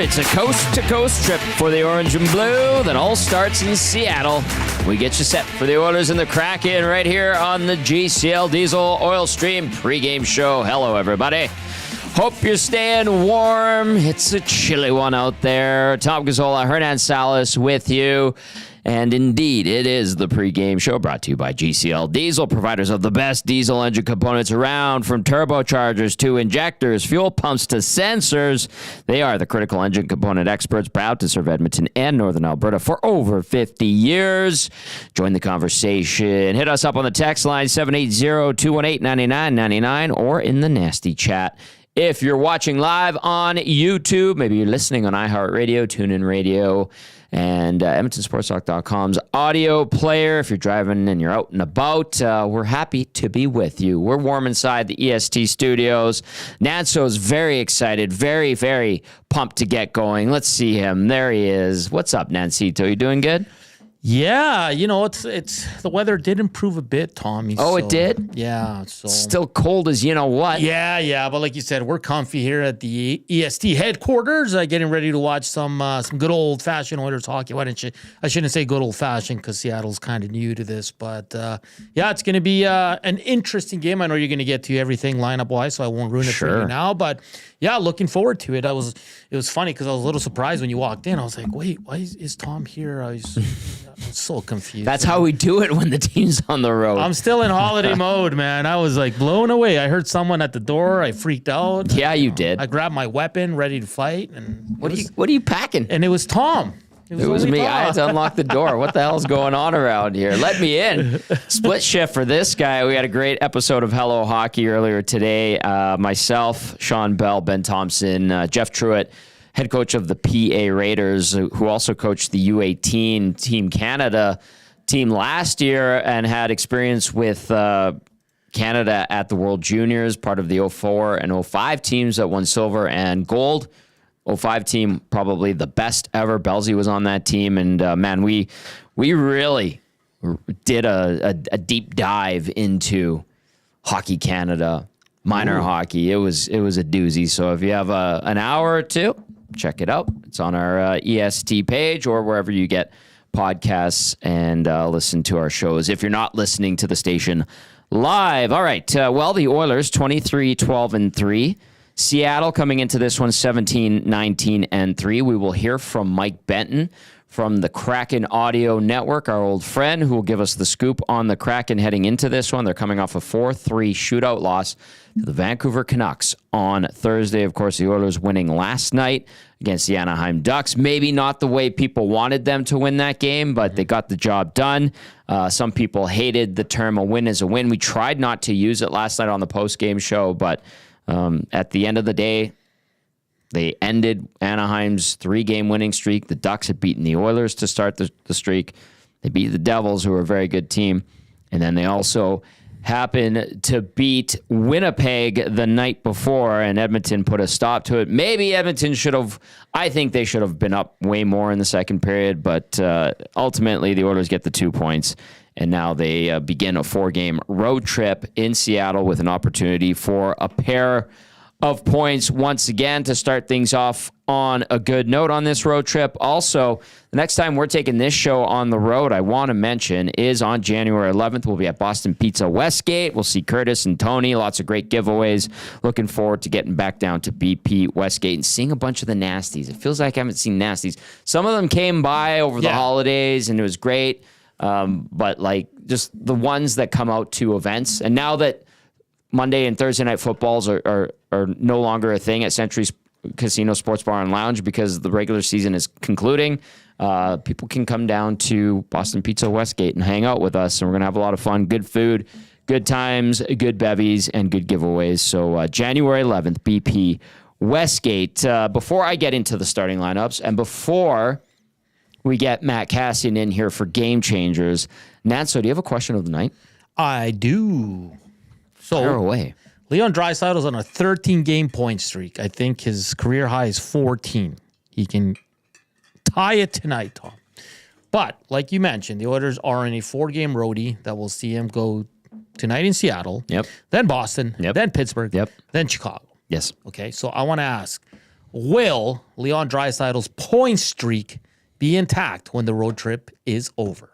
It's a coast-to-coast trip for the Orange and Blue that all starts in Seattle. We get you set for the Oilers and the Kraken right here on the GCL Diesel Oil Stream pregame show. Hello, everybody. Hope you're staying warm. It's a chilly one out there. Tom Gazzola, Hernan, Salas with you. And indeed, it is the pregame show brought to you by GCL Diesel, providers of the best diesel engine components around, from turbochargers to injectors, fuel pumps to sensors. They are the critical engine component experts, proud to serve Edmonton and Northern Alberta for over 50 years. Join the conversation. Hit us up on the text line 780-218-9999 or in the nasty chat. If you're watching live on YouTube, maybe you're listening on iHeartRadio, TuneIn Radio, and EdmontonSportsTalk.com's audio player. If you're driving and you're out and about, we're happy to be with you. We're warm inside the EST studios. Nanso's very excited, very, very pumped to get going. Let's see him. There he is. What's up, Nancito? You doing good? Yeah, you know, it's the weather did improve a bit, Tommy. Oh, it did? Yeah. So still cold as you know what. Yeah, but like you said, we're comfy here at the EST headquarters, getting ready to watch some good old-fashioned Oilers hockey. I shouldn't say good old-fashioned because Seattle's kind of new to this, but yeah, it's going to be an interesting game. I know you're going to get to everything lineup-wise, so I won't ruin it for you now, but yeah, looking forward to it. It was funny because I was a little surprised when you walked in. I was like, wait, why is Tom here? I was so confused. That's how we do it when the team's on the road. I'm still in holiday mode, man. I was like blown away. I heard someone at the door. I freaked out. Yeah, you did. I grabbed my weapon, ready to fight. And what are you packing? And it was Tom. It was me. Tom. I had to unlock the door. What the hell's going on around here? Let me in. Split shift for this guy. We had a great episode of Hello Hockey earlier today. Myself, Sean Bell, Ben Thompson, Jeff Truitt, head coach of the PA Raiders, who also coached the U18 Team Canada team last year and had experience with Canada at the World Juniors, part of the 04 and 05 teams that won silver and gold. 05 team, probably the best ever. Belzy was on that team. And man, we really did a deep dive into Hockey Canada, minor hockey. It was a doozy. So if you have an hour or two, check it out. It's on our EST page or wherever you get podcasts and listen to our shows if you're not listening to the station live. All right. Well, the Oilers, 23-12-3. Seattle coming into this one 17-19-3. We will hear from Mike Benton from the Kraken Audio Network, our old friend, who will give us the scoop on the Kraken heading into this one. They're coming off a 4-3 shootout loss to the Vancouver Canucks on Thursday. Of course, the Oilers winning last night against the Anaheim Ducks. Maybe not the way people wanted them to win that game, but they got the job done. Some people hated the term "a win is a win." We tried not to use it last night on the post-game show, but at the end of the day, they ended Anaheim's 3-game winning streak. The Ducks had beaten the Oilers to start the streak. They beat the Devils, who are a very good team. And then they also happened to beat Winnipeg the night before, and Edmonton put a stop to it. Maybe Edmonton I think they should have been up way more in the second period, but ultimately the Oilers get the 2 points. And now they begin a 4-game road trip in Seattle with an opportunity for a pair of points once again to start things off on a good note on this road trip. Also, the next time we're taking this show on the road, I want to mention, is on January 11th. We'll be at Boston Pizza Westgate. We'll see Curtis and Tony. Lots of great giveaways. Looking forward to getting back down to BP Westgate and seeing a bunch of the nasties. It feels like I haven't seen nasties. Some of them came by over the holidays, and it was great. But like just the ones that come out to events. And now that Monday and Thursday night footballs are no longer a thing at Century Casino Sports Bar and Lounge because the regular season is concluding, people can come down to Boston Pizza Westgate and hang out with us. And we're going to have a lot of fun, good food, good times, good bevies, and good giveaways. So January 11th, BP Westgate. Before I get into the starting lineups and before we get Matt Kassian in here for Game Changers, Nanso, do you have a question of the night? I do. So, fire away. Leon Draisaitl's on a 13-game point streak. I think his career high is 14. He can tie it tonight, Tom. But, like you mentioned, the Oilers are in a 4-game roadie that will see him go tonight in Seattle, then Boston, then Pittsburgh, then Chicago. Yes. Okay, so I want to ask, Will Leon Draisaitl's point streak be intact when the road trip is over?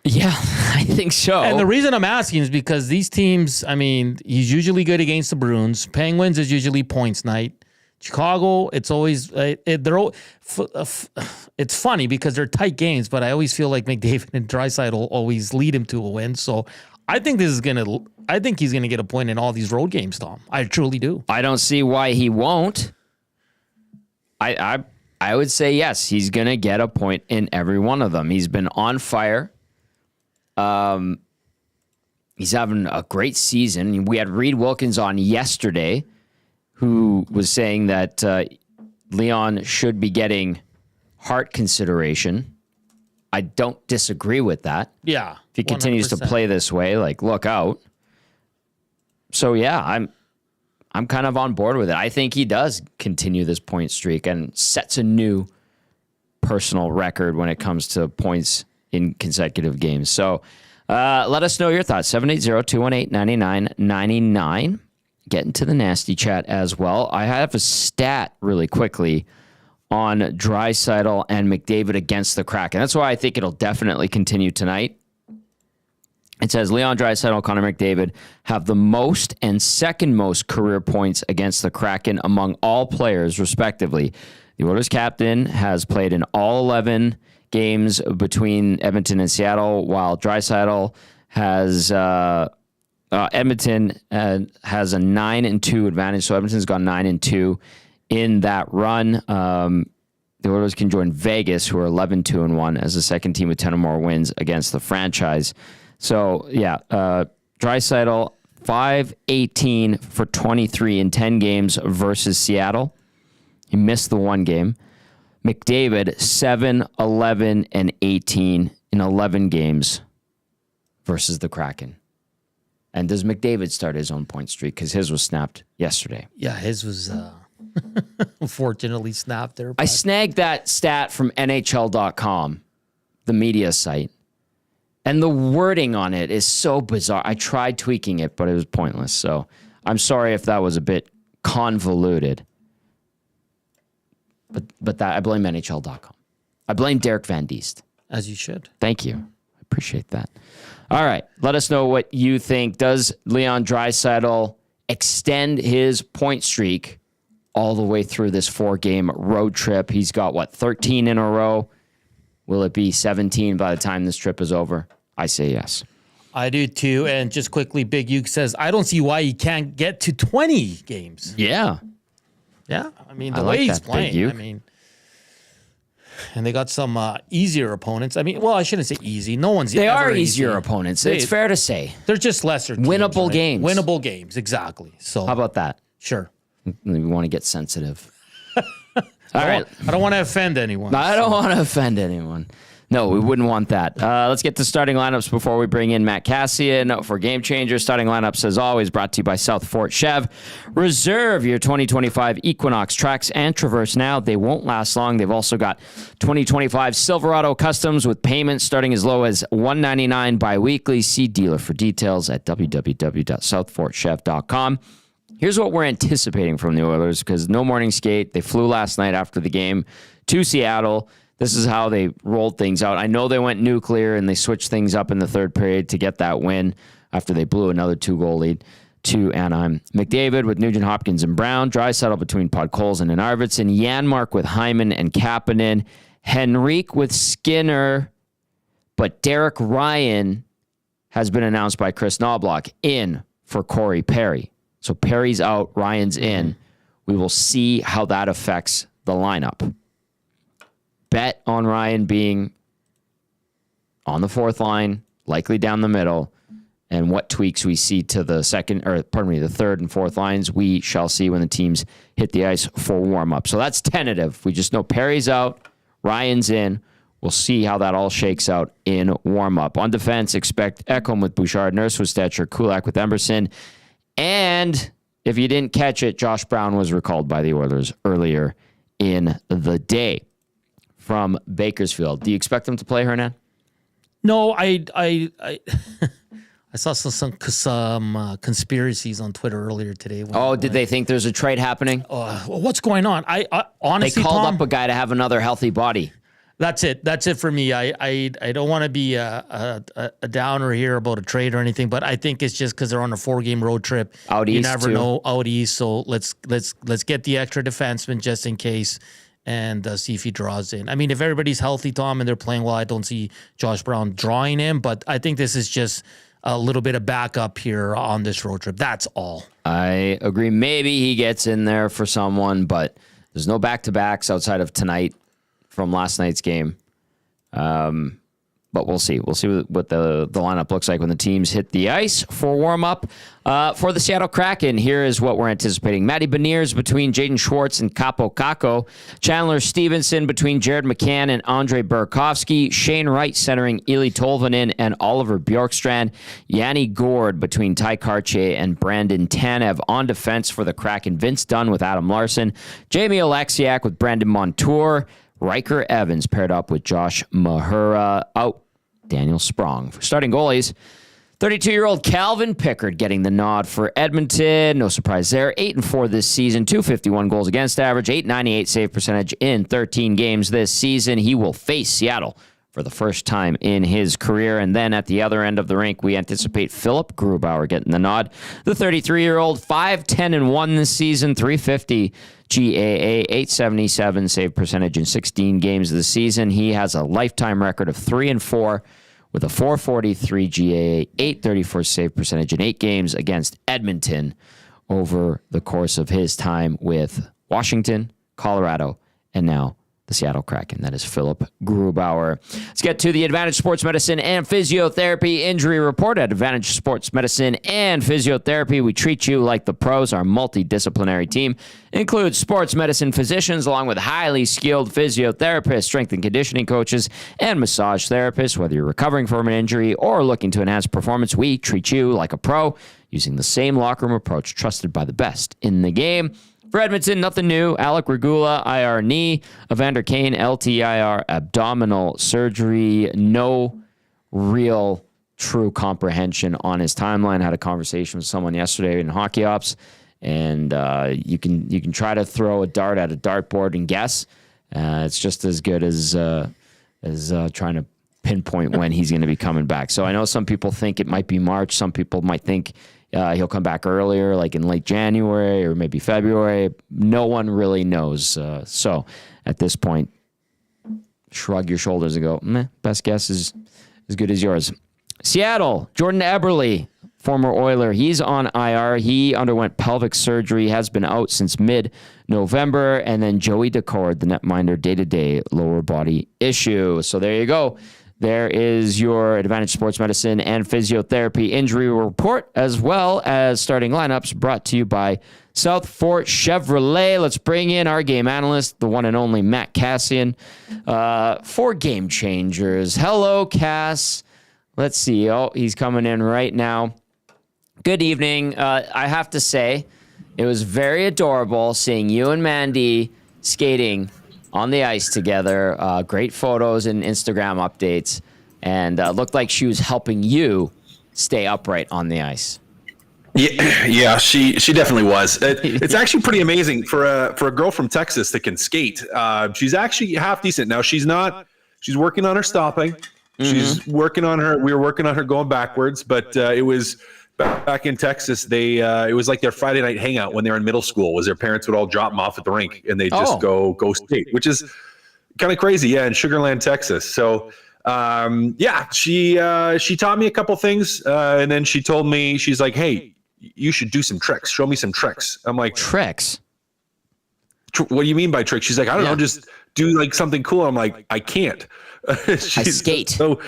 Yeah, I think so. And the reason I'm asking is because these teams, I mean, he's usually good against the Bruins. Penguins is usually points night. Chicago, it's always it's funny because they're tight games, but I always feel like McDavid and Draisaitl always lead him to a win. So I think he's gonna get a point in all these road games, Tom. I truly do. I don't see why he won't. I would say yes, he's gonna get a point in every one of them. He's been on fire. He's having a great season. We had Reed Wilkins on yesterday, who was saying that Leon should be getting Hart consideration. I don't disagree with that. Yeah. If he continues to play this way, like, look out. So yeah, I'm kind of on board with it. I think he does continue this point streak and sets a new personal record when it comes to points in consecutive games. So let us know your thoughts. 780-218-9999. Get into the nasty chat as well. I have a stat really quickly on Draisaitl and McDavid against the Kraken. That's why I think it'll definitely continue tonight. It says Leon Draisaitl, Connor McDavid have the most and second most career points against the Kraken among all players, respectively. The Oilers captain has played in all 11 games between Edmonton and Seattle, while Draisaitl has Edmonton has a 9-2 advantage. So Edmonton's gone 9-2 in that run. The Oilers can join Vegas, who are 11-2-1 as the second team with 10 or more wins against the franchise. So yeah, Draisaitl 5-18 for 23 in 10 games versus Seattle. He missed the one game. McDavid 7-11-18 in 11 games versus the Kraken. And does McDavid start his own point streak? Because his was snapped yesterday. Yeah, his was unfortunately snapped there. I snagged that stat from NHL.com, the media site. And the wording on it is so bizarre. I tried tweaking it, but it was pointless. So I'm sorry if that was a bit convoluted. But that I blame NHL.com. I blame Derek Van Diest. As you should. Thank you. I appreciate that. All right. Let us know what you think. Does Leon Draisaitl extend his point streak all the way through this 4-game road trip? He's got, 13 in a row? Will it be 17 by the time this trip is over? I say yes. I do too. And just quickly, Big Uke says, I don't see why he can't get to 20 games. Yeah. Yeah. I mean, the way he's playing. I mean, and they got some easier opponents. I mean, well, I shouldn't say easy. No one's They are easier opponents. It's fair to say. They're just lesser teams, winnable games. Winnable games, exactly. So how about that? Sure. We want to get sensitive. All right. I don't want to offend anyone. I don't want to offend anyone. No, we wouldn't want that. Let's get to starting lineups before we bring in Matt Kassian for Game Changer. Starting lineups, as always, brought to you by South Fort Chev. Reserve your 2025 Equinox Trax and Traverse now. They won't last long. They've also got 2025 Silverado Customs with payments starting as low as $199 biweekly. See dealer for details at www.southfortchev.com. Here's what we're anticipating from the Oilers, because no morning skate. They flew last night after the game to Seattle. This is how they rolled things out. I know they went nuclear and they switched things up in the third period to get that win after they blew another 2-goal lead to Anaheim. McDavid with Nugent Hopkins and Brown. Draisaitl between Podkolzin and Arvidsson. Janmark with Hyman and Kapanen. Henrique with Skinner. But Derek Ryan has been announced by Chris Knobloch in for Corey Perry. So Perry's out, Ryan's in. We will see how that affects the lineup. Bet on Ryan being on the fourth line, likely down the middle, and what tweaks we see to the third and fourth lines, we shall see when the teams hit the ice for warm-up. So that's tentative. We just know Perry's out, Ryan's in. We'll see how that all shakes out in warm-up. On defense, expect Ekholm with Bouchard, Nurse with Stetcher, Kulak with Emerson. And if you didn't catch it, Josh Brown was recalled by the Oilers earlier in the day from Bakersfield. Do you expect him to play, Hernan? No, I I saw some conspiracies on Twitter earlier today. Did they think there's a trade happening? What's going on? I honestly, they called Tom, up a guy to have another healthy body. That's it. That's it for me. I don't want to be a downer here about a trade or anything, but I think it's just because they're on a 4-game road trip. Out east, you never too. know out east. So let's get the extra defenseman just in case, and see if he draws in. I mean, if everybody's healthy, Tom, and they're playing well, I don't see Josh Brown drawing in. But I think this is just a little bit of backup here on this road trip. That's all. I agree. Maybe he gets in there for someone, but there's no back-to-backs outside of tonight from last night's game. But we'll see. We'll see what the lineup looks like when the teams hit the ice for warm-up. For the Seattle Kraken, here is what we're anticipating. Matty Beniers between Jaden Schwartz and Capo Caco. Chandler Stevenson between Jared McCann and Andre Burakovsky. Shane Wright centering Eli Tolvanen and Oliver Bjorkstrand. Yanni Gord between Ty Karche and Brandon Tanev. On defense for the Kraken, Vince Dunn with Adam Larson. Jamie Oleksiak with Brandon Montour. Riker Evans paired up with Josh Mahura. Out, Daniel Sprong. For starting goalies, 32-year-old Calvin Pickard getting the nod for Edmonton. No surprise there. 8-4 this season. 251 goals against average. 898 save percentage in 13 games this season. He will face Seattle for the first time in his career. And then at the other end of the rink, we anticipate Philip Grubauer getting the nod. The 33-year-old, 5-10-1 this season. 350 GAA, 877 save percentage in 16 games this season. He has a lifetime record of 3-4 with a 443 GAA, 834 save percentage in 8 games against Edmonton over the course of his time with Washington, Colorado, and now the Seattle Kraken. That is Philip Grubauer. Let's get to the Advantage Sports Medicine and Physiotherapy injury report. At Advantage Sports Medicine and Physiotherapy, we treat you like the pros. Our multidisciplinary team includes sports medicine physicians along with highly skilled physiotherapists, strength and conditioning coaches, and massage therapists. Whether you're recovering from an injury or looking to enhance performance, we treat you like a pro using the same locker room approach trusted by the best in the game. For Edmonton, nothing new. Alec Regula, IR knee. Evander Kane, LTIR abdominal surgery. No real true comprehension on his timeline. Had a conversation with someone yesterday in Hockey Ops, and you can try to throw a dart at a dartboard and guess. It's just as good as trying to pinpoint when he's going to be coming back. So I know some people think it might be March. Some people might think he'll come back earlier, like in late January or maybe February. No one really knows. So at this point, shrug your shoulders and go, meh, best guess is as good as yours. Seattle, Jordan Eberle, former Oiler. He's on IR. He underwent pelvic surgery, has been out since mid-November. And then Joey Decord, the netminder, day-to-day lower body issue. So there you go. There is your Advantage Sports Medicine and Physiotherapy injury report, as well as starting lineups brought to you by South Fort Chevrolet. Let's bring in our game analyst, the one and only Matt Kassian, for Game Changers. Hello, Cass. Let's see. Oh, he's coming in right now. Good evening. I have to say, it was very adorable seeing you and Mandy skating on the ice together. Great photos and Instagram updates, and looked like she was helping you stay upright on the ice. Yeah, she definitely was. It's actually pretty amazing for a girl from Texas that can skate. She's actually half decent now. She's working on her stopping. She's working on her. We were working on her going backwards, but it was back in Texas. It was like their Friday night hangout when they were in middle school. Was their parents would all drop them off at the rink and they just go skate, which is kind of crazy. Yeah, in Sugar Land, Texas. So she taught me a couple things, and then she told me, she's like, "Hey, you should do some tricks. Show me some tricks." I'm like, tricks? What do you mean by tricks? She's like, I don't know, just do like something cool. I'm like, I can't. I skate. So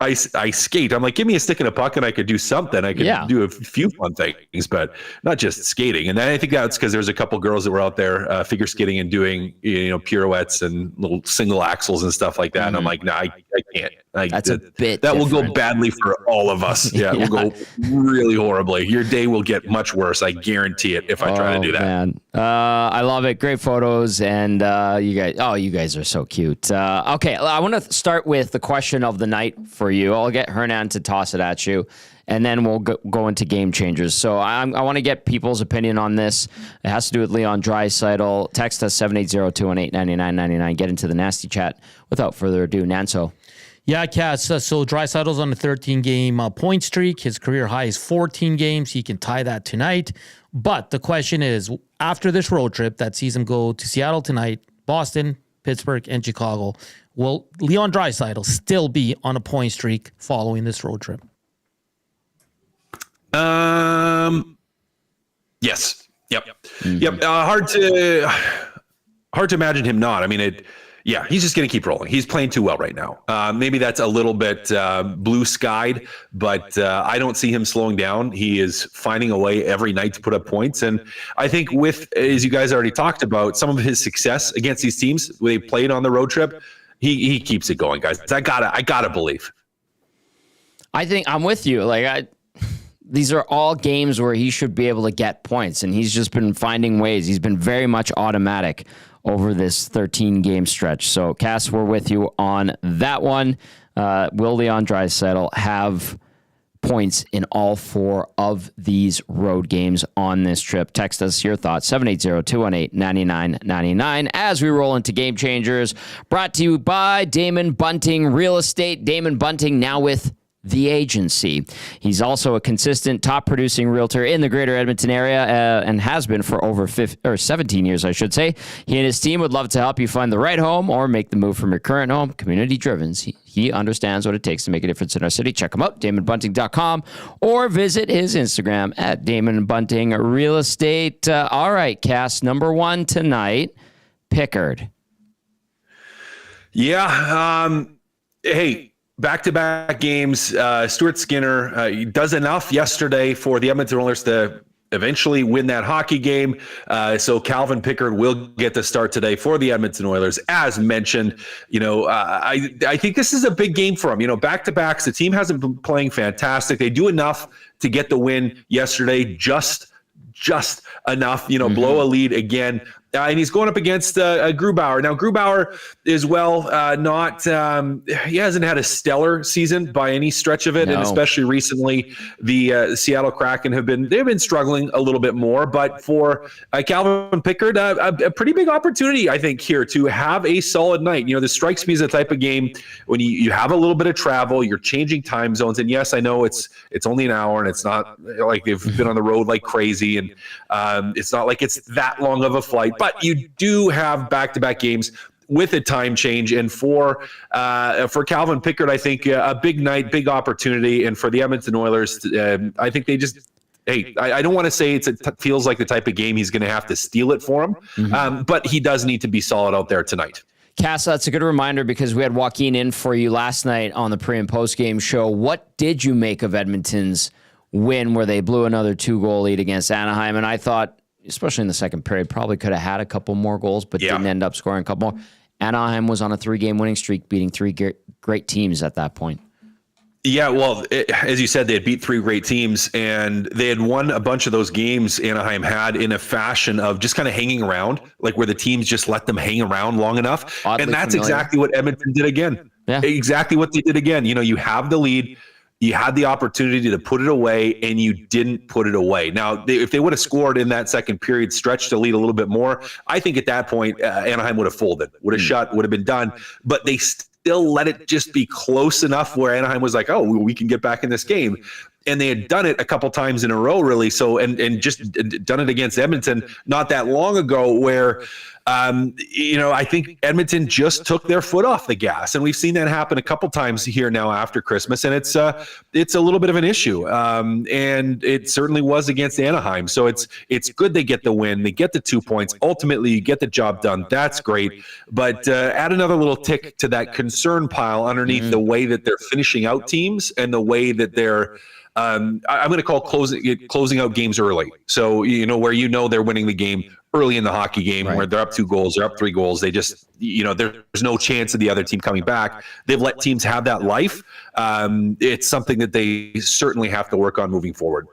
I skate. I'm like, give me a stick and a puck and I could do something. I could do a few fun things, but not just skating. And then I think that's because there's a couple girls that were out there figure skating and doing, pirouettes and little single axles and stuff like that. And I'm like, no, I can't. That's a bit that different. Will go badly for all of us. Yeah, it will go really horribly. Your day will get much worse. I guarantee it if I try to do that. Man. I love it. Great photos. And you guys are so cute. Okay, I want to start with the question of the night for you. I'll get Hernan to toss it at you, and then we'll go into game changers. So I want to get people's opinion on this. It has to do with Leon Draisaitl. Text us 780-218-9999. Get into the nasty chat. Without further ado, Nanso. Yeah, Cass. So Draisaitl's on a 13-game point streak. His career high is 14 games. He can tie that tonight. But the question is, after this road trip that sees him go to Seattle tonight, Boston, Pittsburgh, and Chicago, will Leon Draisaitl still be on a point streak following this road trip? Yes. Yep. Yep. Hard to imagine him not. I mean, he's just going to keep rolling. He's playing too well right now. Maybe that's a little bit blue-skied, but I don't see him slowing down. He is finding a way every night to put up points. And I think as you guys already talked about, some of his success against these teams where they played on the road trip, he keeps it going, guys. I gotta believe. I think I'm with you. These are all games where he should be able to get points, and he's just been finding ways. He's been very much automatic over this 13-game stretch. So, Cass, we're with you on that one. Will Leon Draisaitl have points in all 4 of these road games on this trip? Text us your thoughts, 780-218-9999. As we roll into Game Changers, brought to you by Damon Bunting Real Estate. Damon Bunting now with The Agency. He's also a consistent top producing realtor in the greater Edmonton area and has been for over 17 years, I should say. He and his team would love to help you find the right home or make the move from your current home. Community driven. He understands what it takes to make a difference in our city. Check him out, DamonBunting.com, or visit his Instagram at Damon Bunting Real Estate. All right, Cass, number 1 tonight, Pickard. Yeah. Hey, back-to-back games. Stuart Skinner he does enough yesterday for the Edmonton Oilers to eventually win that hockey game. So Calvin Pickard will get the start today for the Edmonton Oilers. As mentioned, I think this is a big game for him. Back-to-backs, the team hasn't been playing fantastic. They do enough to get the win yesterday, just enough, blow a lead again. And he's going up against Grubauer. Now, Grubauer is he hasn't had a stellar season by any stretch of it. No. And especially recently, the Seattle Kraken they've been struggling a little bit more. But for Calvin Pickard, a pretty big opportunity, I think, here to have a solid night. This strikes me as a type of game when you have a little bit of travel, you're changing time zones. And yes, I know it's only an hour and it's not like they've been on the road like crazy. And it's not like it's that long of a flight. But you do have back-to-back games with a time change, and for Calvin Pickard, I think a big night, big opportunity, and for the Edmonton Oilers, I think they just. Hey, I don't want to say it feels like the type of game he's going to have to steal it for him, but he does need to be solid out there tonight. Cass, that's a good reminder because we had Joaquin in for you last night on the pre- and post-game show. What did you make of Edmonton's win where they blew another 2-goal lead against Anaheim? And I thought, especially in the second period, probably could have had a couple more goals, but didn't end up scoring a couple more. Anaheim was on a 3-game winning streak, beating 3 great teams at that point. Yeah, well, as you said, they had beat 3 great teams, and they had won a bunch of those games Anaheim had in a fashion of just kind of hanging around, like where the teams just let them hang around long enough. Oddly and that's familiar. Exactly what Edmonton did again. Yeah. Exactly what they did again. You have the lead. You had the opportunity to put it away, and you didn't put it away. Now, if they would have scored in that second period, stretched the lead a little bit more, I think at that point, Anaheim would have folded, would have shut, would have been done. But they still let it just be close enough where Anaheim was like, oh, we can get back in this game. And they had done it a couple times in a row, really. So, and just done it against Edmonton not that long ago where, I think Edmonton just took their foot off the gas, and we've seen that happen a couple times here now after Christmas, and it's a little bit of an issue, and it certainly was against Anaheim. So it's good they get the win, they get the 2 points. Ultimately, you get the job done. That's great, but add another little tick to that concern pile underneath the way that they're finishing out teams and the way that they're. I'm going to call closing out games early. So where they're winning the game early in the hockey game, right, where they're up 2 goals, they're up 3 goals. They just there's no chance of the other team coming back. They've let teams have that life. It's something that they certainly have to work on moving forward.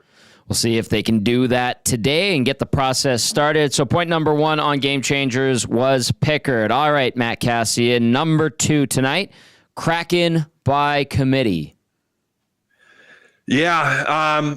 We'll see if they can do that today and get the process started. So point number 1 on Game Changers was Pickard. All right, Matt Kassian. Number 2 tonight, Kraken by committee. Yeah.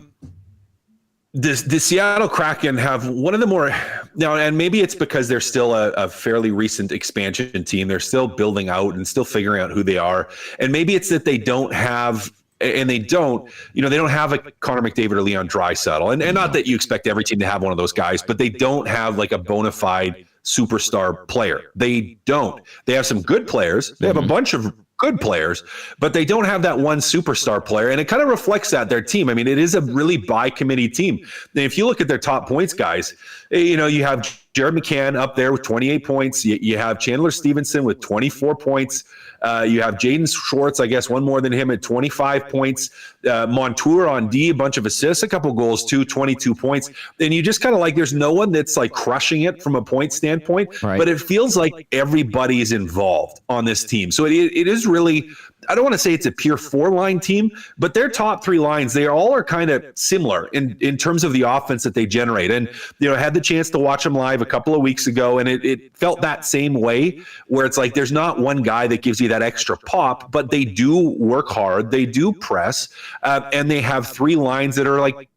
The Seattle Kraken have one of the more now, and maybe it's because they're still a fairly recent expansion team. They're still building out and still figuring out who they are. And maybe it's that they don't have, and they don't have a Connor McDavid or Leon Draisaitl. And not that you expect every team to have one of those guys, but they don't have like a bona fide superstar player. They don't. They have some good players. They have a bunch of good players, but they don't have that one superstar player. And it kind of reflects that their team. I mean, it is a really by committee team. And if you look at their top points guys, you have Jared McCann up there with 28 points. You have Chandler Stevenson with 24 points. You have Jaden Schwartz, I guess, one more than him at 25 points. Montour on D, a bunch of assists, a couple goals too, 22 points. And you just kind of like, there's no one that's like crushing it from a point standpoint, right. But it feels like everybody is involved on this team. So it is really, I don't want to say it's a pure 4-line team, but their top 3 lines, they all are kind of similar in terms of the offense that they generate. And, I had the chance to watch them live a couple of weeks ago, and it felt that same way, where it's like there's not one guy that gives you that extra pop, but they do work hard, they do press, and they have 3 lines that are like,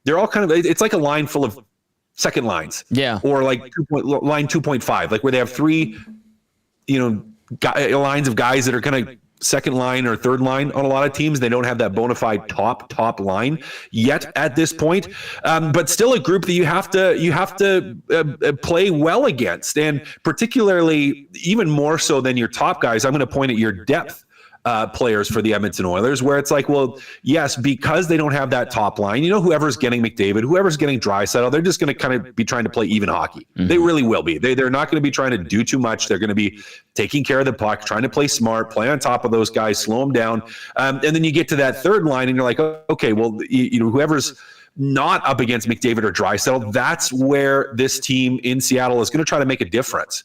they're all kind of, it's like a line full of second lines. Yeah. Or like line 2.5, like where they have 3, lines of guys that are kind of second line or third line on a lot of teams. They don't have that bona fide top line yet at this point, but still a group that you have to play well against, and particularly even more so than your top guys. I'm going to point at your depth players for the Edmonton Oilers, where it's like, well, yes, because they don't have that top line, whoever's getting McDavid, whoever's getting Draisaitl, they're just going to kind of be trying to play even hockey. Mm-hmm. They really will be. They're not going to be trying to do too much. They're going to be taking care of the puck, trying to play smart, play on top of those guys, slow them down. And then you get to that third line and you're like, okay, well, whoever's not up against McDavid or Draisaitl, that's where this team in Seattle is going to try to make a difference.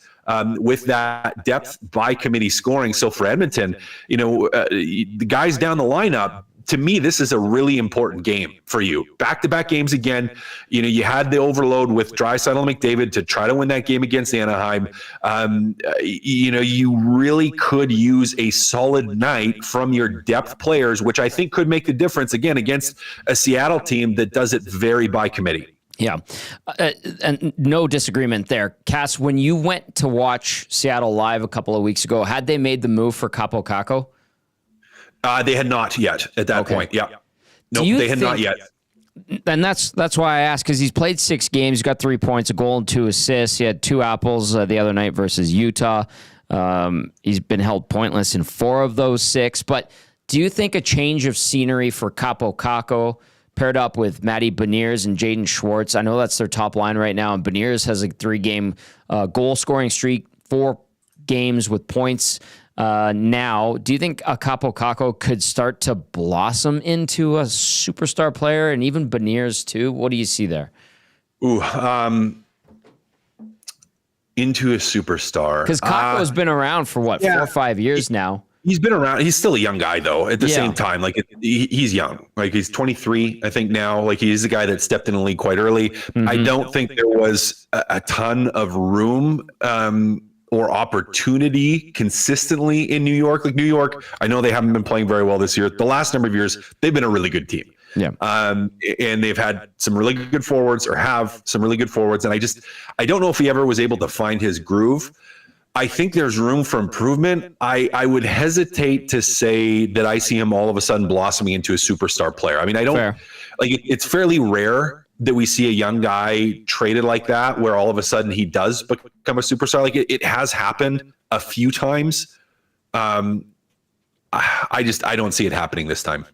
With that depth by committee scoring. So for Edmonton, the guys down the lineup, to me, this is a really important game for you. Back-to-back games again. You had the overload with Draisaitl and McDavid to try to win that game against Anaheim. You really could use a solid night from your depth players, which I think could make the difference, again, against a Seattle team that does it very by committee. Yeah, and no disagreement there. Cass, when you went to watch Seattle live a couple of weeks ago, had they made the move for Kaapo Kakko? They had not yet at that point. Yeah, no, they had not yet. And that's why I asked, because he's played 6 games, he's got 3 points, a goal and 2 assists. He had 2 apples the other night versus Utah. He's been held pointless in 4 of those 6. But do you think a change of scenery for Kaapo Kakko, paired up with Matty Beniers and Jaden Schwartz? I know that's their top line right now, and Beniers has a 3-game goal-scoring streak, 4 games with points now. Do you think Kaapo Kakko could start to blossom into a superstar player, and even Beniers too? What do you see there? Into a superstar. Because Kakko's been around for, 4 or 5 years now? He's been around. He's still a young guy, though. At the same time, like he's young. Like he's 23, I think now. Like he's a guy that stepped in the league quite early. Mm-hmm. I don't think there was a ton of room or opportunity consistently in New York. Like New York, I know they haven't been playing very well this year. The last number of years, they've been a really good team. Yeah. And they've had some really good forwards, or have some really good forwards. And I don't know if he ever was able to find his groove. I think there's room for improvement. I would hesitate to say that I see him all of a sudden blossoming into a superstar player. I mean, I don't it's fairly rare that we see a young guy traded like that, where all of a sudden he does become a superstar. Like it has happened a few times. I don't see it happening this time.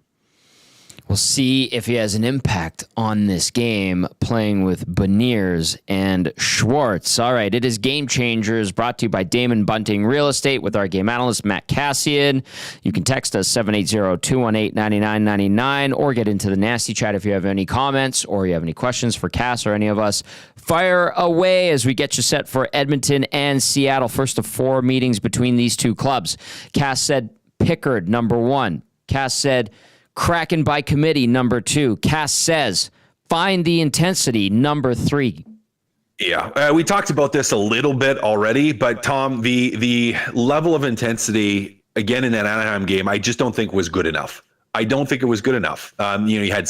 We'll see if he has an impact on this game playing with Beniers and Schwartz. All right, it is Game Changers, brought to you by Damon Bunting Real Estate with our game analyst, Matt Kassian. You can text us 780-218-9999 or get into the nasty chat if you have any comments or you have any questions for Cass or any of us. Fire away as we get you set for Edmonton and Seattle. First of 4 meetings between these two clubs. Cass said Pickard, number 1. Cass said Kraken by committee, number 2. Cass says, find the intensity, number 3. Yeah, we talked about this a little bit already, but Tom, the level of intensity, again, in that Anaheim game, I just don't think was good enough. I don't think it was good enough. You had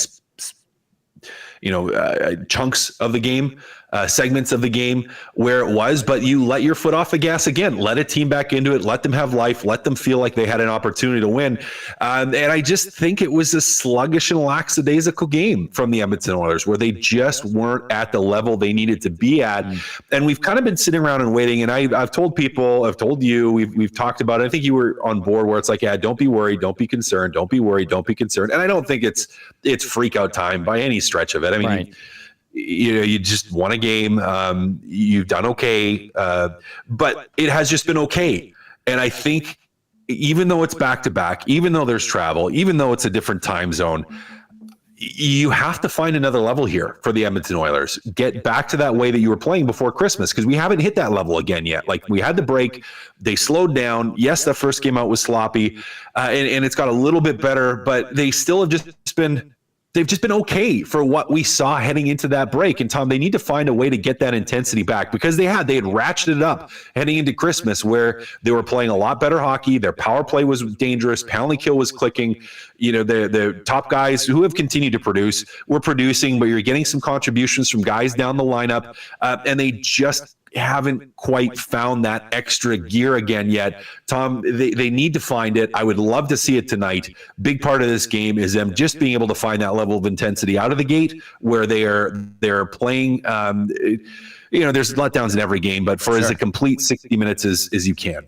chunks of the game, segments of the game where it was, but you let your foot off the gas again, let a team back into it, let them have life, let them feel like they had an opportunity to win. And I just think it was a sluggish and lackadaisical game from the Edmonton Oilers where they just weren't at the level they needed to be at. And we've kind of been sitting around and waiting. And I've told people, I've told you, we've talked about it. I think you were on board where it's like, yeah, don't be worried, don't be concerned, don't be worried, don't be concerned. And I don't think it's freak out time by any stretch of it. I mean, Right. You just won a game. You've done okay, but it has just been okay. And I think even though it's back to back, even though there's travel, even though it's a different time zone, you have to find another level here for the Edmonton Oilers. Get back to that way that you were playing before Christmas, because we haven't hit that level again yet. Like, we had the break, they slowed down. Yes, that first game out was sloppy, and it's got a little bit better, but they still have just been. They've just been okay for what we saw heading into that break. And Tom, they need to find a way to get that intensity back, because they had ratcheted it up heading into Christmas, where they were playing a lot better hockey. Their power play was dangerous. Penalty kill was clicking. The top guys who have continued to produce were producing, but you're getting some contributions from guys down the lineup. And they just haven't quite found that extra gear again yet. Tom, they need to find it. I would love to see it tonight. Big part of this game is them just being able to find that level of intensity out of the gate, where they're playing. There's letdowns in every game, but for as a complete 60 minutes as you can.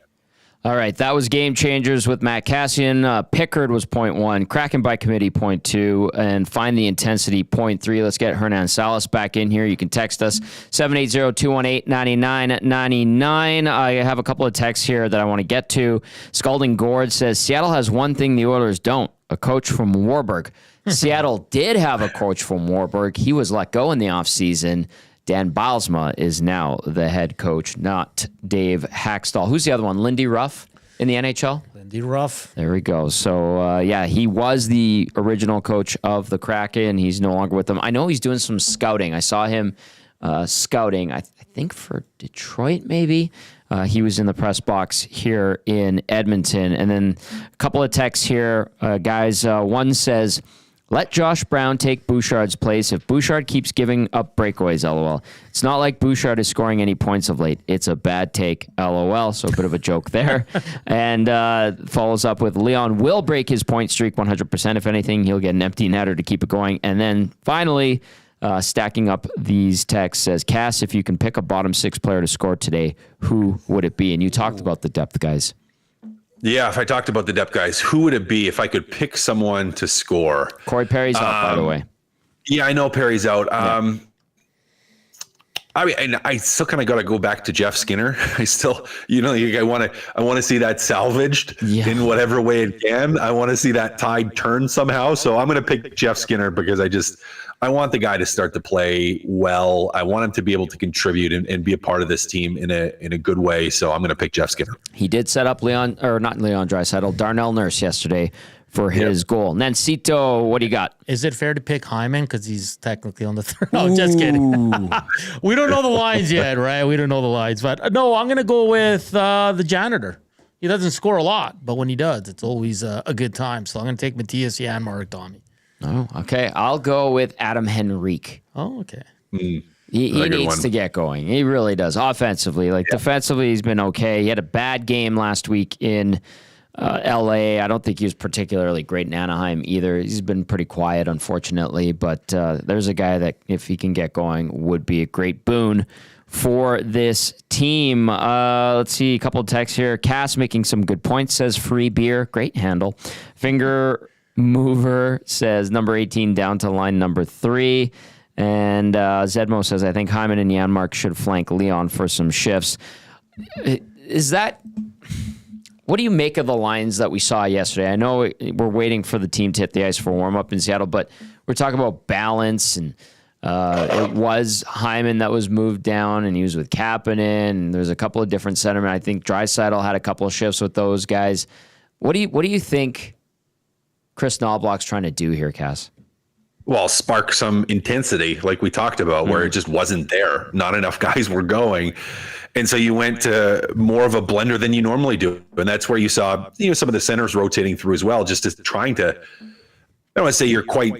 All right, that was Game Changers with Matt Kassian. Pickard was 0.1, Kraken by committee 0.2, and Find the Intensity 0.3. Let's get Hernan Salas back in here. You can text us 780-218-9999. I have a couple of texts here that I want to get to. Scalding Gord says, Seattle has one thing the Oilers don't, a coach from Warburg. Seattle did have a coach from Warburg. He was let go in the offseason. Dan Bylsma is now the head coach, not Dave Hackstall. Who's the other one? Lindy Ruff in the NHL? Lindy Ruff. There we go. So, he was the original coach of the Kraken. He's no longer with them. I know he's doing some scouting. I saw him scouting, I think for Detroit maybe. He was in the press box here in Edmonton. And then a couple of texts here, guys. One says, let Josh Brown take Bouchard's place if Bouchard keeps giving up breakaways, LOL. It's not like Bouchard is scoring any points of late. It's a bad take, LOL. So a bit of a joke there. And follows up with, Leon will break his point streak 100%. If anything, he'll get an empty netter to keep it going. And then finally, stacking up these texts, says, Cass, if you can pick a bottom six player to score today, who would it be? And you talked about the depth, guys. Yeah, if I talked about the depth guys, who would it be if I could pick someone to score? Corey Perry's out, by the way. Yeah, I know Perry's out. I mean, I still kind of got to go back to Jeff Skinner. I still, I want to see that salvaged in whatever way it can. I want to see that tide turn somehow. So I'm going to pick Jeff Skinner, because I want the guy to start to play well. I want him to be able to contribute and be a part of this team in a good way. So I'm going to pick Jeff Skinner. He did set up Leon Draisaitl, Darnell Nurse yesterday for his goal. Nancito, what do you got? Is it fair to pick Hyman because he's technically on the third? No, just kidding. We don't know the lines yet, right? We don't know the lines. But no, I'm going to go with the janitor. He doesn't score a lot, but when he does, it's always a good time. So I'm going to take Matthias Janmark, Tommy. Oh, okay. I'll go with Adam Henrique. Oh, okay. He needs to get going. He really does. Offensively, defensively, he's been okay. He had a bad game last week in LA. I don't think he was particularly great in Anaheim either. He's been pretty quiet, unfortunately. But there's a guy that, if he can get going, would be a great boon for this team. Let's see, a couple of texts here. Cass making some good points, says free beer. Great handle. Finger Mover says number 18 down to line number 3. And Zedmo says, I think Hyman and Janmark should flank Leon for some shifts. What do you make of the lines that we saw yesterday? I know we're waiting for the team to hit the ice for warm-up in Seattle, but we're talking about balance, and it was Hyman that was moved down, and he was with Kapanen, and there's a couple of different centermen. I think Draisaitl had a couple of shifts with those guys. What do you think Chris Knobloch's trying to do here, Cass? Well, spark some intensity like we talked about, where it just wasn't there. Not enough guys were going. And so you went to more of a blender than you normally do. And that's where you saw, some of the centers rotating through as well, just as trying to don't want to say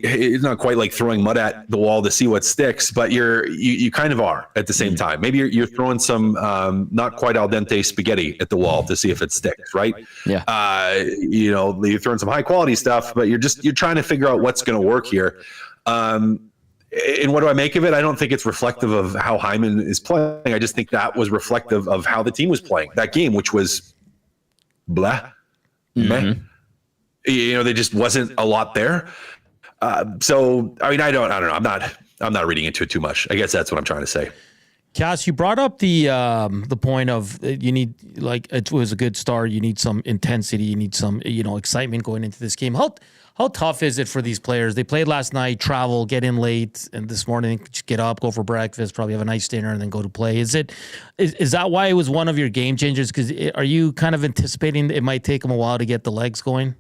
it's not quite like throwing mud at the wall to see what sticks, but you kind of are at the same time. Maybe you're throwing some not quite al dente spaghetti at the wall to see if it sticks, right? Yeah. You're throwing some high quality stuff, but you're trying to figure out what's going to work here. And what do I make of it? I don't think it's reflective of how Hyman is playing. I just think that was reflective of how the team was playing that game, which was blah, meh. There just wasn't a lot there. So, I mean, I don't know. I'm not reading into it too much. I guess that's what I'm trying to say. Cass, you brought up the point of you need, like, it was a good start. You need some intensity. You need some, excitement going into this game. How tough is it for these players? They played last night, travel, get in late, and this morning just get up, go for breakfast, probably have a nice dinner, and then go to play. Is that why it was one of your game changers? Because are you kind of anticipating it might take them a while to get the legs going?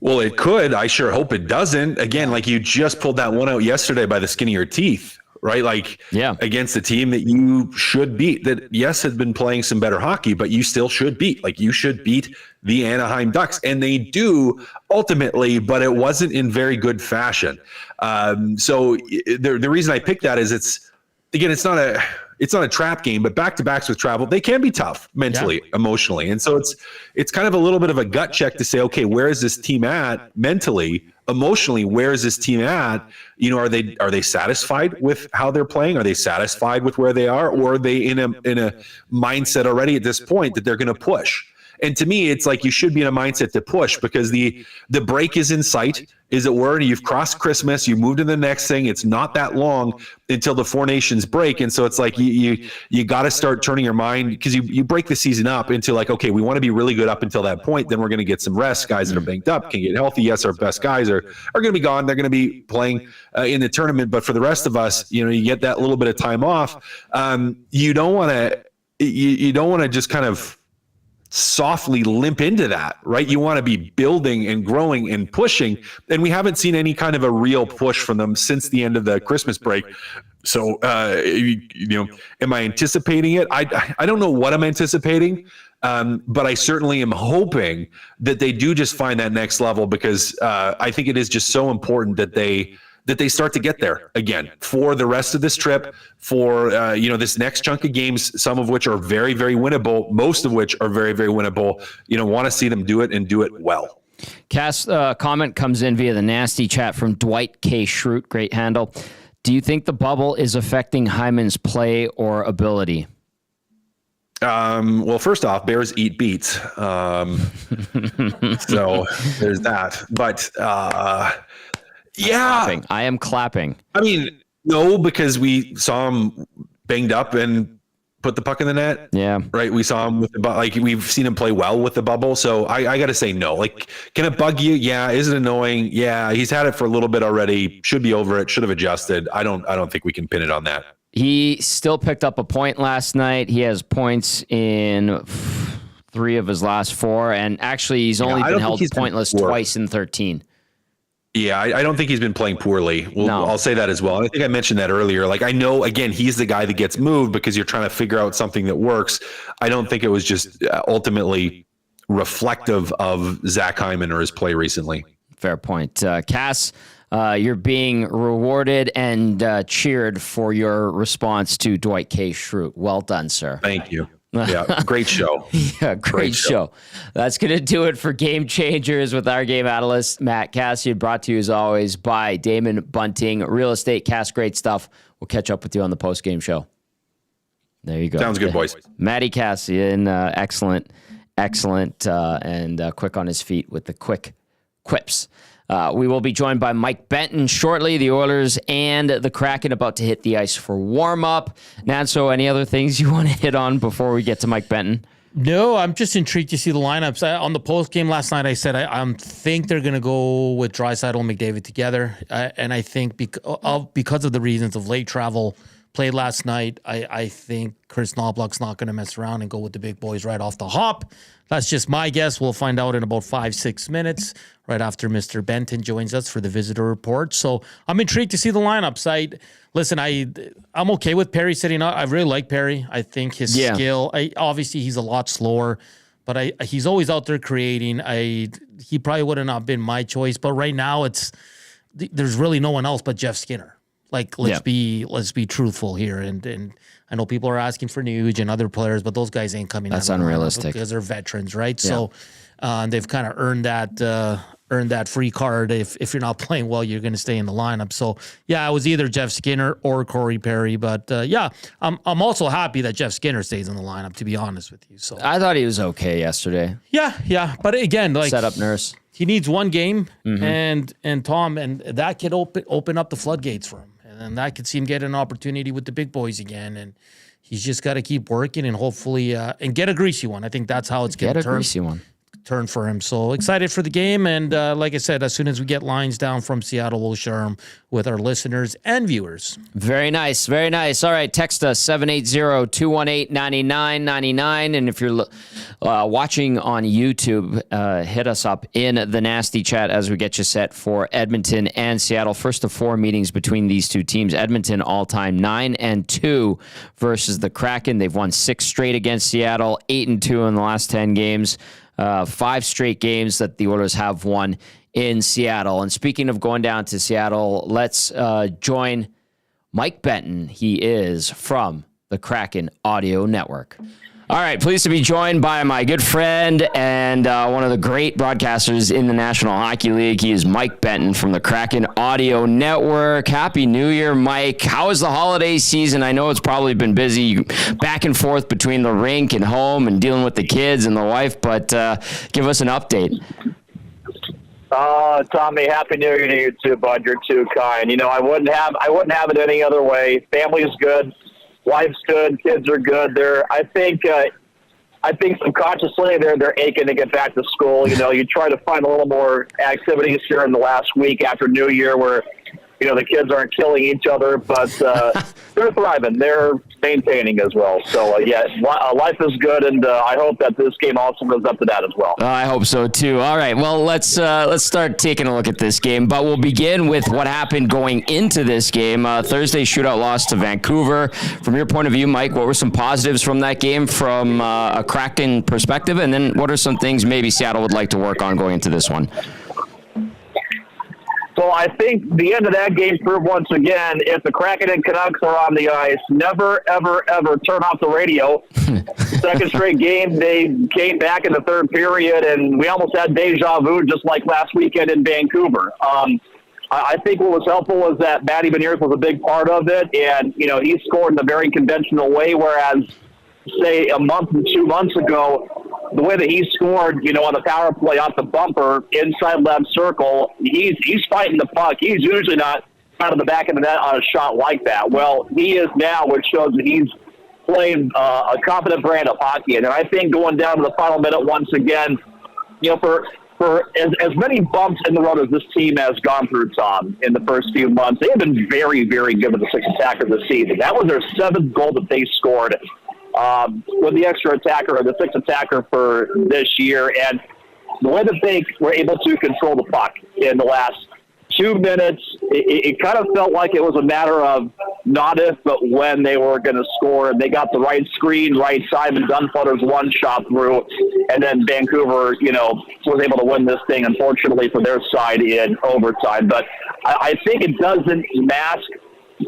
Well, it could. I sure hope it doesn't. Again, like you just pulled that one out yesterday by the skin of your teeth, right? Like against a team that you should beat, that yes, had been playing some better hockey, but you still should beat. Like you should beat the Anaheim Ducks, and they do ultimately, but it wasn't in very good fashion. So the reason I picked that is it's not a trap game, but back-to-backs with travel, they can be tough mentally, emotionally. And so it's kind of a little bit of a gut check to say, okay, where is this team at mentally, emotionally? Where is this team at? Are they satisfied with how they're playing? Are they satisfied with where they are? Or are they in a mindset already at this point that they're going to push? And to me, it's like you should be in a mindset to push because the break is in sight, as it were. You've crossed Christmas, you moved to the next thing. It's not that long until the Four Nations break. And so it's like you got to start turning your mind because you break the season up into like, okay, we want to be really good up until that point. Then we're going to get some rest. Guys that are banked up can get healthy. Yes, our best guys are going to be gone. They're going to be playing in the tournament. But for the rest of us, you get that little bit of time off. You don't want to just kind of softly limp into that, right? You want to be building and growing and pushing, and we haven't seen any kind of a real push from them since the end of the Christmas break. So, am I anticipating it? I don't know what I'm anticipating, but I certainly am hoping that they do just find that next level because I think it is just so important that they start to get there again for the rest of this trip, for this next chunk of games, some of which are very, very winnable, most of which are very, very winnable. Want to see them do it and do it well. Cass, comment comes in via the nasty chat from Dwight K. Schrute, great handle. Do you think the bubble is affecting Hyman's play or ability? Well, first off, Bears eat beats. So there's that. But I am clapping. I mean, no, because we saw him banged up and put the puck in the net. Yeah. Right. We saw him with we've seen him play well with the bubble. So I got to say no. Like, can it bug you? Yeah. Is it annoying? Yeah. He's had it for a little bit already. Should be over it. Should have adjusted. I don't think we can pin it on that. He still picked up a point last night. He has points in 3 of his last 4. And actually, he's only been held pointless twice in 13. Yeah, I don't think he's been playing poorly. I'll say that as well. I think I mentioned that earlier. Like, I know, again, he's the guy that gets moved because you're trying to figure out something that works. I don't think it was just ultimately reflective of Zach Hyman or his play recently. Fair point. Cass, you're being rewarded and cheered for your response to Dwight K. Schrute. Well done, sir. Thank you. Yeah, great show. Yeah, great show. That's going to do it for Game Changers with our game analyst, Matt Kassian, brought to you as always by Damon Bunting Real Estate. Cass, great stuff. We'll catch up with you on the post-game show. There you go. Sounds good, boys. Matty Kassian, excellent, and quick on his feet with the quick quips. We will be joined by Mike Benton shortly. The Oilers and the Kraken about to hit the ice for warm-up. Nanso, any other things you want to hit on before we get to Mike Benton? No, I'm just intrigued to see the lineups. On the post game last night, I said I think they're going to go with Draisaitl and McDavid together. And I think because of the reasons of late travel played last night, I think Chris Knoblauch's not going to mess around and go with the big boys right off the hop. That's just my guess. We'll find out in about 5-6 minutes right after Mr. Benton joins us for the visitor report. So I'm intrigued to see the lineups. I'm okay with Perry sitting up. I really like Perry. I think his skill, obviously he's a lot slower, but he's always out there creating. He probably would have not been my choice, but right now there's really no one else but Jeff Skinner. Like, let's be truthful here, and I know people are asking for Nuge and other players, but those guys ain't coming. That's unrealistic because they're veterans, right? Yeah. So they've kind of earned that free card. If you're not playing well, you're going to stay in the lineup. So yeah, it was either Jeff Skinner or Corey Perry, but I'm also happy that Jeff Skinner stays in the lineup, to be honest with you. So I thought he was okay yesterday. Yeah, but again, like setup nurse. He needs one game, and Tom, and that could open up the floodgates for him. And that could see him get an opportunity with the big boys again. And he's just got to keep working and hopefully and get a greasy one. I think that's how it's going to turn for him. So excited for the game. And like I said, as soon as we get lines down from Seattle, we'll share them with our listeners and viewers. Very nice. Very nice. All right. Text us 780-218-9999. And if you're watching on YouTube, hit us up in the nasty chat as we get you set for Edmonton and Seattle. First of 4 meetings between these two teams. Edmonton all-time 9-2 versus the Kraken. They've won 6 straight against Seattle, 8-2 in the last 10 games. 5 straight games that the Oilers have won in Seattle. And speaking of going down to Seattle, let's join Mike Benton. He is from the Kraken Audio Network. All right, pleased to be joined by my good friend and one of the great broadcasters in the National Hockey League. He is Mike Benton from the Kraken Audio Network. Happy New Year, Mike. How was the holiday season? I know it's probably been busy back and forth between the rink and home and dealing with the kids and the wife, but give us an update. Tommy, Happy New Year to you too, bud. You're too kind. You know, I wouldn't have it any other way. Family's good. Wife's good, kids are good. I think subconsciously they're aching to get back to school. You know, you try to find a little more activities here in the last week after New Year where, you know, the kids aren't killing each other, but they're thriving. They're maintaining as well. So, life is good, and I hope that this game also lives up to that as well. I hope so, too. All right, well, let's start taking a look at this game, but we'll begin with what happened going into this game. Thursday shootout loss to Vancouver. From your point of view, Mike, what were some positives from that game from a Kraken perspective, and then what are some things maybe Seattle would like to work on going into this one? So I think the end of that game proved once again, if the Kraken and Canucks are on the ice, never, ever, ever turn off the radio. Second straight game, they came back in the third period, and we almost had deja vu just like last weekend in Vancouver. I think what was helpful was that Matty Beniers was a big part of it, and, you know, he scored in a very conventional way, whereas, say, a month and 2 months ago, the way that he scored, you know, on the power play off the bumper, inside left circle, he's fighting the puck. He's usually not out of the back of the net on a shot like that. Well, he is now, which shows that he's playing a competent brand of hockey. And I think going down to the final minute once again, you know, for as many bumps in the road as this team has gone through, Tom, in the first few months, they have been very, very good with the 6th attacker this season. That was their 7th goal that they scored with the extra attacker or the 6th attacker for this year. And the way that they were able to control the puck in the last 2 minutes, it kind of felt like it was a matter of not if, but when they were going to score. And they got the right screen, right side, and Dunflutter's one shot through. And then Vancouver, you know, was able to win this thing, unfortunately, for their side in overtime. But I think it doesn't mask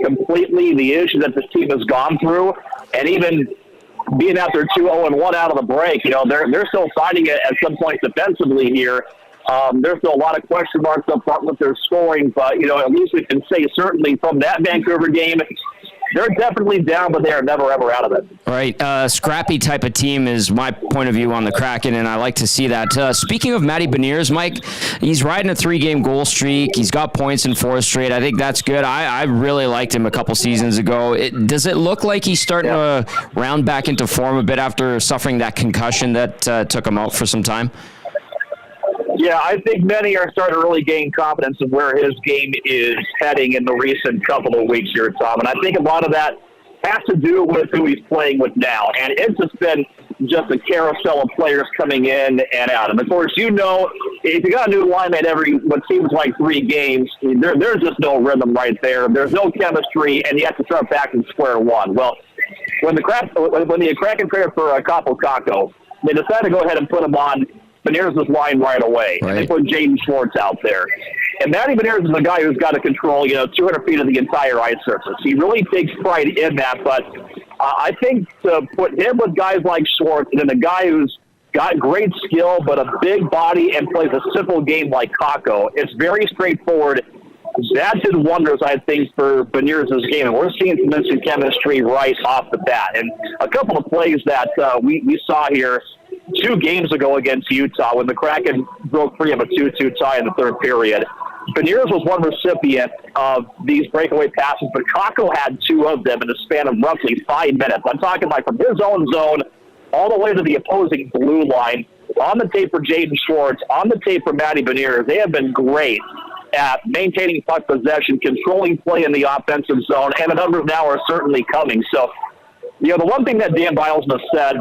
completely the issue that this team has gone through. And even being out there 2-0-1 out of the break, you know, they're still fighting it at some point defensively here. There's still a lot of question marks up front with their scoring, but, you know, at least we can say certainly from that Vancouver game, they're definitely down, but they are never, ever out of it. All right. Scrappy type of team is my point of view on the Kraken, and I like to see that. Speaking of Matty Beniers, Mike, he's riding a 3-game goal streak. He's got points in 4 straight. I think that's good. I really liked him a couple seasons ago. Does it look like he's starting to round back into form a bit after suffering that concussion that took him out for some time? Yeah, I think many are starting to really gain confidence of where his game is heading in the recent couple of weeks here, Tom. And I think a lot of that has to do with who he's playing with now. And it's just been just a carousel of players coming in and out. And, of course, you know, if you got a new lineman every what seems like 3 games, there's just no rhythm right there. There's no chemistry, and you have to start back in square one. Well, when the Kraken traded for Capo Caco, they decided to go ahead and put him on Beniers' line right away. Right. And they put Jaden Schwartz out there. And Matty Beniers is a guy who's got to control, 200 feet of the entire ice surface. He really takes pride in that, but I think to put him with guys like Schwartz and then a guy who's got great skill but a big body and plays a simple game like Kakko, it's very straightforward. That did wonders, I think, for Beniers' game. And we're seeing some instant chemistry right off the bat. And a couple of plays that we saw here 2 games ago against Utah when the Kraken broke free of a 2-2 tie in the third period. Beniers was one recipient of these breakaway passes, but Kakko had 2 of them in a span of roughly 5 minutes. I'm talking like from his own zone all the way to the opposing blue line. On the tape for Jaden Schwartz, on the tape for Matty Beniers, they have been great at maintaining puck possession, controlling play in the offensive zone, and the numbers now are certainly coming. So, the one thing that Dan Bilesma said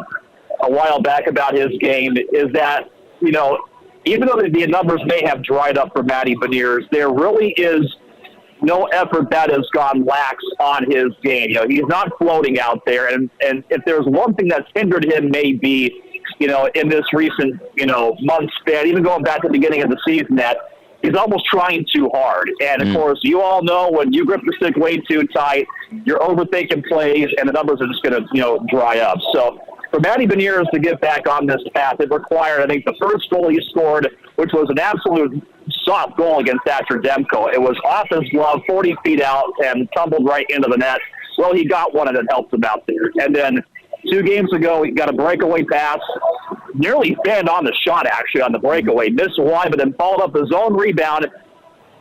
a while back about his game is that, even though the numbers may have dried up for Matty Beniers, there really is no effort that has gone lax on his game. He's not floating out there, and if there's one thing that's hindered him maybe, in this recent, month span, even going back to the beginning of the season, that he's almost trying too hard. And, of course, you all know when you grip the stick way too tight, you're overthinking plays, and the numbers are just going to, dry up. So for Matty Beniers to get back on this path, it required, I think, the first goal he scored, which was an absolute soft goal against Thatcher Demko. It was off his glove, 40 feet out, and tumbled right into the net. Well, he got one, and it helped him out there. And then 2 games ago, he got a breakaway pass, nearly fanned on the shot, actually, on the breakaway. Missed one, but then followed up his own rebound.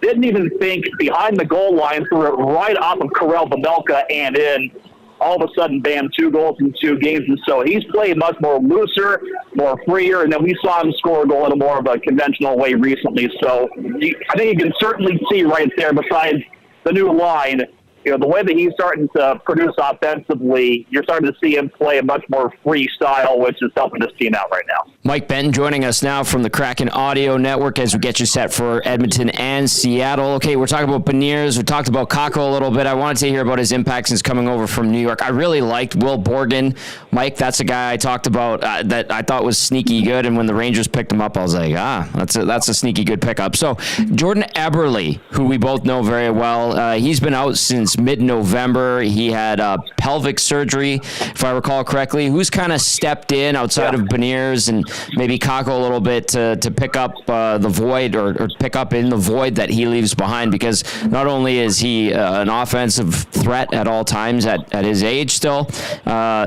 Didn't even think behind the goal line, threw it right off of Karel Vejmelka and in. All of a sudden, bam, 2 goals in 2 games. And so he's played much more looser, more freer, and then we saw him score a goal in a more of a conventional way recently. So I think you can certainly see right there, besides the new line, the way that he's starting to produce offensively, you're starting to see him play a much more free style, which is helping this team out right now. Mike Benton joining us now from the Kraken Audio Network as we get you set for Edmonton and Seattle. Okay, we're talking about Beniers. We talked about Kakko a little bit. I wanted to hear about his impact since coming over from New York. I really liked Will Borgen. Mike, that's a guy I talked about that I thought was sneaky good, and when the Rangers picked him up, I was like, that's a sneaky good pickup. So Jordan Eberle, who we both know very well, he's been out since mid-November. He had pelvic surgery, if I recall correctly. Who's kind of stepped in outside of Beniers and maybe Kakko a little bit to pick up the void or pick up in the void that he leaves behind? Because not only is he an offensive threat at all times at his age still,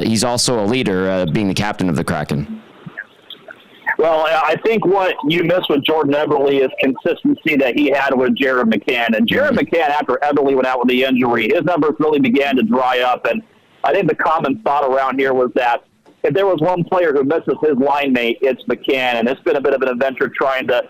he's also a leader, being the captain of the Kraken. Well, I think what you miss with Jordan Eberle is consistency that he had with Jared McCann. And Jared McCann, after Eberle went out with the injury, his numbers really began to dry up. And I think the common thought around here was that if there was one player who misses his line mate, it's McCann. And it's been a bit of an adventure trying to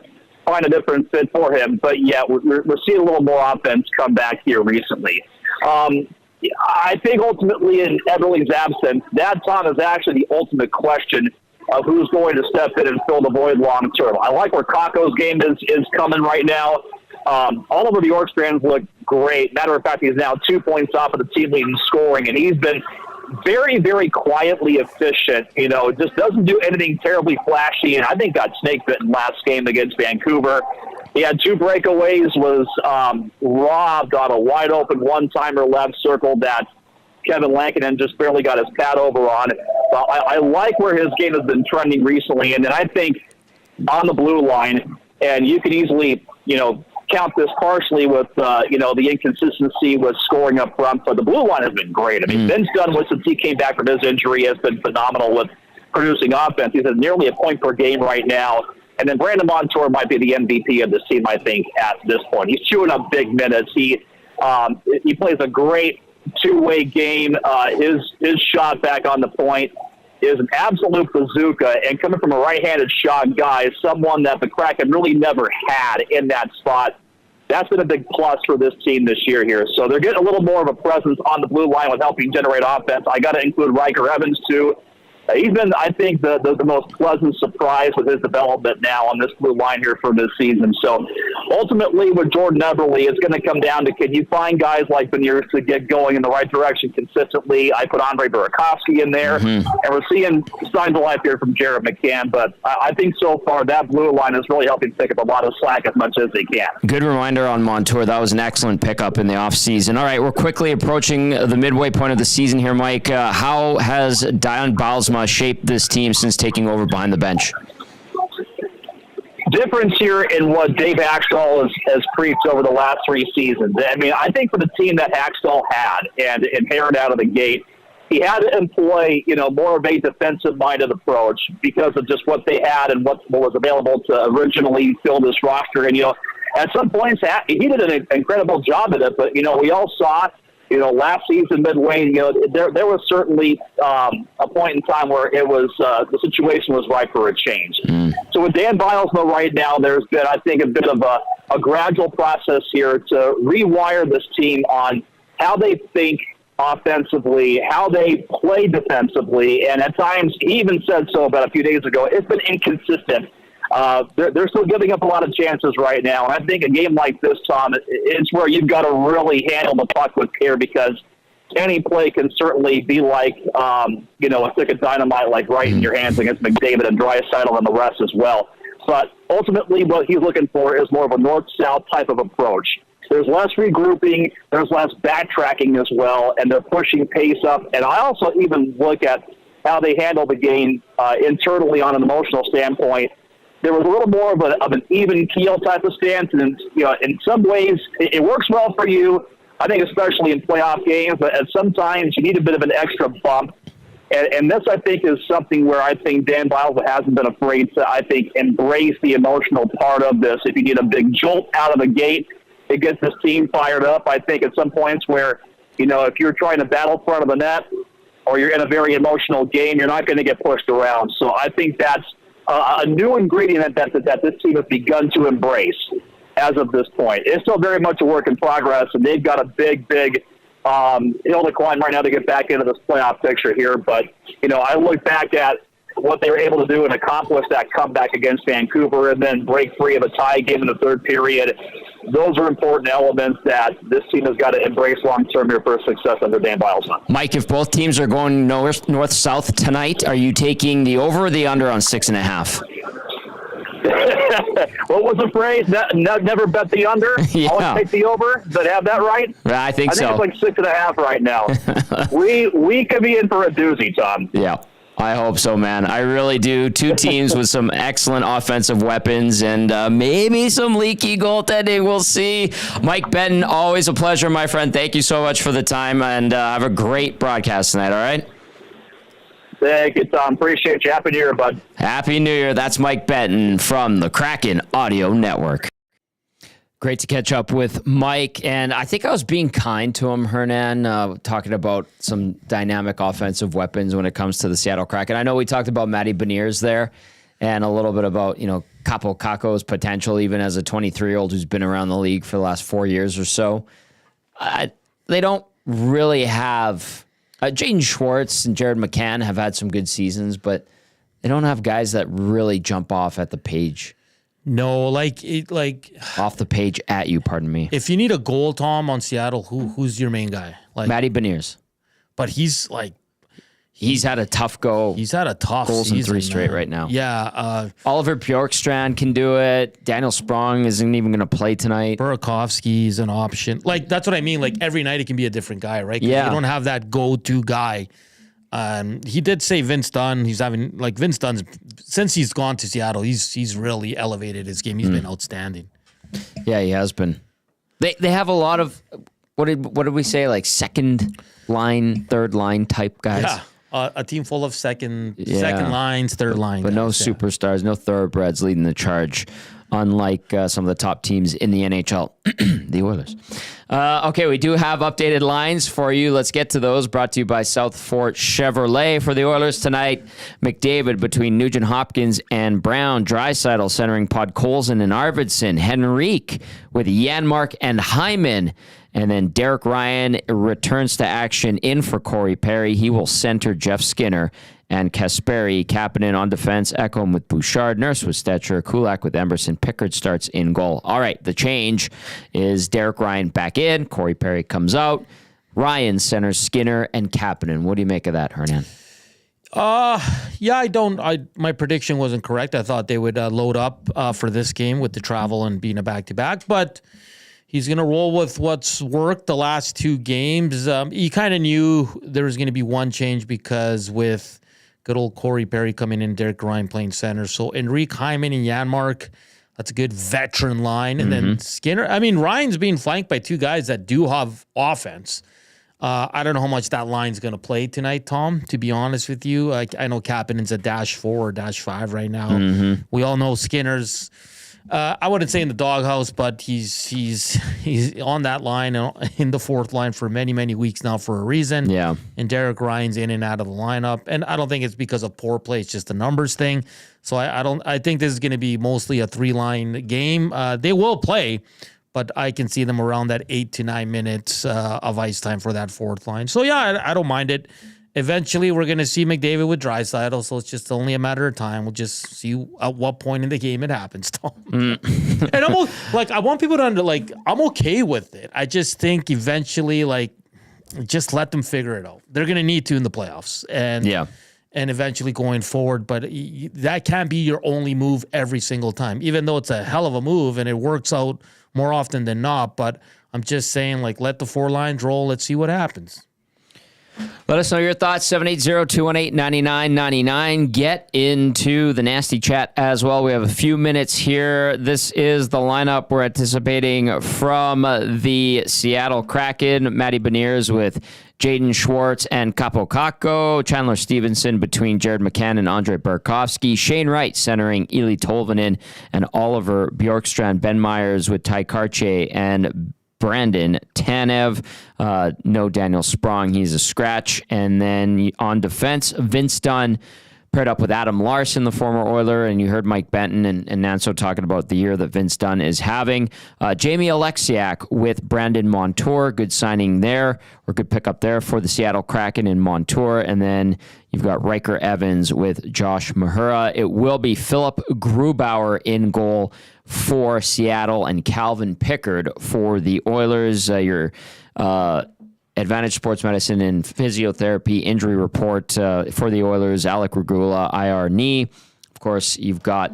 find a different fit for him. But, yeah, we're seeing a little more offense come back here recently. I think ultimately in Eberle's absence, that, Tom, is actually the ultimate question of who's going to step in and fill the void long term. I like where Kakko's game is coming right now. All over the Orcs fans look great. Matter of fact, he's now 2 points off of the team lead in scoring, and he's been very, very quietly efficient. Just doesn't do anything terribly flashy, and I think got snake bitten last game against Vancouver. He had 2 breakaways, was robbed on a wide open one-timer left circle that Kevin Lankinen just barely got his pad over on. I like where his game has been trending recently, and then I think on the blue line, and you can easily, count this partially with, the inconsistency with scoring up front, but the blue line has been great. I mean, Vince Dunn, since he came back from his injury, has been phenomenal with producing offense. He's at nearly a point per game right now. And then Brandon Montour might be the MVP of this team, I think, at this point. He's chewing up big minutes. He plays a great two-way game. His shot back on the point is an absolute bazooka, and coming from a right-handed shot guy, someone that the Kraken really never had in that spot. That's been a big plus for this team this year here. So they're getting a little more of a presence on the blue line with helping generate offense. I got to include Riker Evans, too. He's been, I think, the most pleasant surprise with his development now on this blue line here for this season. So ultimately with Jordan Eberle, it's going to come down to, can you find guys like Beniers to get going in the right direction consistently? I put Andre Burakovsky in there, and we're seeing signs of life here from Jared McCann. But I think so far that blue line is really helping pick up a lot of slack as much as they can. Good reminder on Montour. That was an excellent pickup in the offseason. All right, we're quickly approaching the midway point of the season here, Mike. How has Dion Bylsma shaped this team since taking over behind the bench? Difference here in what Dave Haxtell has preached over the last 3 seasons. I mean, I think for the team that Haxtell had and inherited out of the gate, he had to employ, more of a defensive-minded approach because of just what they had and what was available to originally fill this roster. And, at some points, he did an incredible job at it, but, we all saw last season midway, there was certainly a point in time where it was the situation was ripe for a change. So with Dan Bylsma right now, there's been, I think, a bit of a gradual process here to rewire this team on how they think offensively, how they play defensively, and at times, he even said so about a few days ago, it's been inconsistent. They're still giving up a lot of chances right now. And I think a game like this, Tom, it's where you've got to really handle the puck with care because any play can certainly be like, a stick of dynamite, like right in your hands against McDavid and Draisaitl and the rest as well. But ultimately what he's looking for is more of a north-south type of approach. There's less regrouping, there's less backtracking as well, and they're pushing pace up. And I also even look at how they handle the game internally on an emotional standpoint. There was a little more of an even keel type of stance, and in some ways it works well for you. I think especially in playoff games, but at sometimes you need a bit of an extra bump. And this, I think, is something where I think Dan Bylsma hasn't been afraid to, I think, embrace the emotional part of this. If you need a big jolt out of the gate, it gets this team fired up. I think at some points where, if you're trying to battle front of the net or you're in a very emotional game, you're not going to get pushed around. So I think that's a new ingredient that this team has begun to embrace as of this point. It's still very much a work in progress, and they've got a big hill to climb right now to get back into this playoff picture here. But, I look back at what they were able to do and accomplish that comeback against Vancouver and then break free of a tie game in the third period. Those are important elements that this team has got to embrace long-term here for success under Dan Bylsma. Mike, if both teams are going north-south tonight, are you taking the over or the under on 6.5? What was the phrase? Never bet the under? Yeah. Always take the over? Did I have that right? I think so. It's like 6.5 right now. we could be in for a doozy, Tom. Yeah. I hope so, man. I really do. 2 teams with some excellent offensive weapons and maybe some leaky goaltending. We'll see. Mike Benton, always a pleasure, my friend. Thank you so much for the time, and have a great broadcast tonight, all right? Thank you, Tom. Appreciate you. Happy New Year, bud. Happy New Year. That's Mike Benton from the Kraken Audio Network. Great to catch up with Mike, and I think I was being kind to him, Hernan, talking about some dynamic offensive weapons when it comes to the Seattle Kraken. I know we talked about Matty Beniers there and a little bit about, Kaapo Kakko's potential even as a 23-year-old who's been around the league for the last 4 years or so. They don't really have... Jaden Schwartz and Jared McCann have had some good seasons, but they don't have guys that really jump off at the page. No, Off the page at you, pardon me. if you need a goal, Tom, on Seattle, who's your main guy? Matty Beniers. But he's had a tough go. he's had a tough Goals in season, 3 straight man. right now. Yeah, Oliver Bjorkstrand can do it. Daniel Sprong isn't even going to play tonight. Burakovsky's an option. That's what I mean. Every night it can be a different guy, right? 'Cause Yeah. you don't have that go-to guy. He did say Vince Dunn. He's having Vince Dunn's since he's gone to Seattle. He's really elevated his game. He's been outstanding. Yeah, he has been. They have a lot of what did we say, second line, third line type guys. Yeah, a team full of second lines, third line, But no guys, yeah. superstars, no thoroughbreds leading the charge, unlike some of the top teams in the NHL, the Oilers. Okay, we do have updated lines for you. Let's get to those. Brought to you by South Fort Chevrolet. For the Oilers tonight, McDavid between Nugent Hopkins and Brown. Draisaitl centering Podkolzin and Arvidsson. Henrique with Janmark and Hyman. And then Derek Ryan returns to action in for Corey Perry. He will center Jeff Skinner and Kasperi. Kapanen on defense, Ekholm with Bouchard, Nurse with Stetcher, Kulak with Emerson, Pickard starts in goal. All right, the change is Derek Ryan back in, Corey Perry comes out, Ryan centers Skinner and Kapanen. What do you make of that, Hernan? My prediction wasn't correct. I thought they would load up for this game with the travel and being a back-to-back, but he's going to roll with what's worked the last 2 games. You kind of knew there was going to be one change because with good old Corey Perry coming in, Derek Ryan playing center. So Enrique Hyman and Janmark, that's a good veteran line. And then Skinner. I mean, Ryan's being flanked by 2 guys that do have offense. I don't know how much that line's going to play tonight, Tom, to be honest with you. I know Kapanen's a -4 or -5 right now. We all know Skinner's, I wouldn't say in the doghouse, but he's on that line, in the 4th line for many, many weeks now for a reason. Yeah. And Derek Ryan's in and out of the lineup. And I don't think it's because of poor play. It's just a numbers thing. So I think this is going to be mostly a 3-line game. They will play, but I can see them around that 8 to 9 minutes of ice time for that 4th line. So, yeah, I don't mind it. Eventually, we're going to see McDavid with Draisaitl, so it's just only a matter of time. We'll just see at what point in the game it happens, Tom. And I want people to, I'm okay with it. I just think eventually, just let them figure it out. They're going to need to in the playoffs. And eventually going forward, but that can't be your only move every single time, even though it's a hell of a move and it works out more often than not. But I'm just saying, let the 4 lines roll. Let's see what happens. Let us know your thoughts, 780-218-9999. Get into the nasty chat as well. We have a few minutes here. This is the lineup we're anticipating from the Seattle Kraken. Matty Beniers with Jaden Schwartz and Capo Kakko. Chandler Stevenson between Jared McCann and Andre Burakovsky. Shane Wright centering Eli Tolvanen and Oliver Bjorkstrand. Ben Myers with Ty Karche and Brandon Tanev. No Daniel Sprong. He's a scratch. And then on defense, Vince Dunn paired up with Adam Larson, the former Oiler, and you heard Mike Benton and Nanso talking about the year that Vince Dunn is having. Jamie Alexiak with Brandon Montour. Good signing there, or good pickup there for the Seattle Kraken in Montour. And then you've got Riker Evans with Josh Mahura. It will be Philip Grubauer in goal for Seattle and Calvin Pickard for the Oilers. Your Advantage Sports Medicine and Physiotherapy injury report for the Oilers, Alec Regula, IR knee. Of course, you've got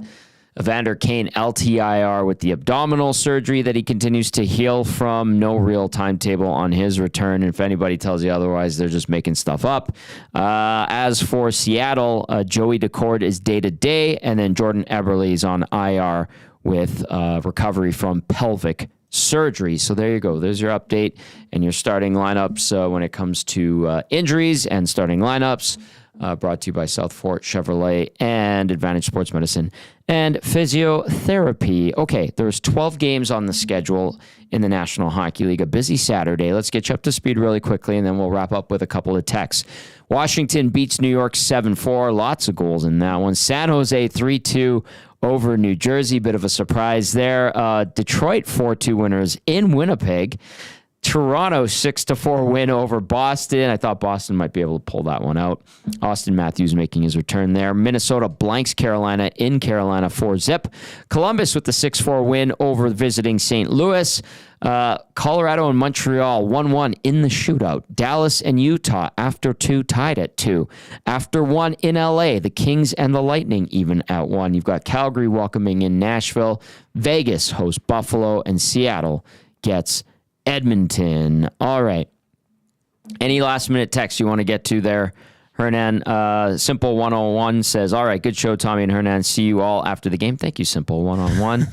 Evander Kane, LTIR with the abdominal surgery that he continues to heal from. No real timetable on his return. If anybody tells you otherwise, they're just making stuff up. As for Seattle, Joey Decord is day-to-day, and then Jordan Eberle is on IR with recovery from pelvic surgery. So there you go. There's your update and your starting lineups when it comes to injuries and starting lineups. Brought to you by South Fort Chevrolet and Advantage Sports Medicine and Physiotherapy. Okay, there's 12 games on the schedule in the National Hockey League. A busy Saturday. Let's get you up to speed really quickly, and then we'll wrap up with a couple of texts. Washington beats New York 7-4. Lots of goals in that one. San Jose 3-2 over New Jersey. Bit of a surprise there. Detroit 4-2 winners in Winnipeg. Toronto 6-4 win over Boston. I thought Boston might be able to pull that one out. Austin Matthews making his return there. Minnesota blanks Carolina in Carolina 4-0. Columbus with the 6-4 win over visiting St. Louis. Colorado and Montreal 1-1 in the shootout. Dallas and Utah after 2 tied at 2. After 1 in LA, the Kings and the Lightning even at 1. You've got Calgary welcoming in Nashville. Vegas hosts Buffalo, and Seattle gets Edmonton. All right. Any last minute text you want to get to there? Hernan, Simple 101 says, all right, good show, Tommy and Hernan. See you all after the game. Thank you, Simple 101.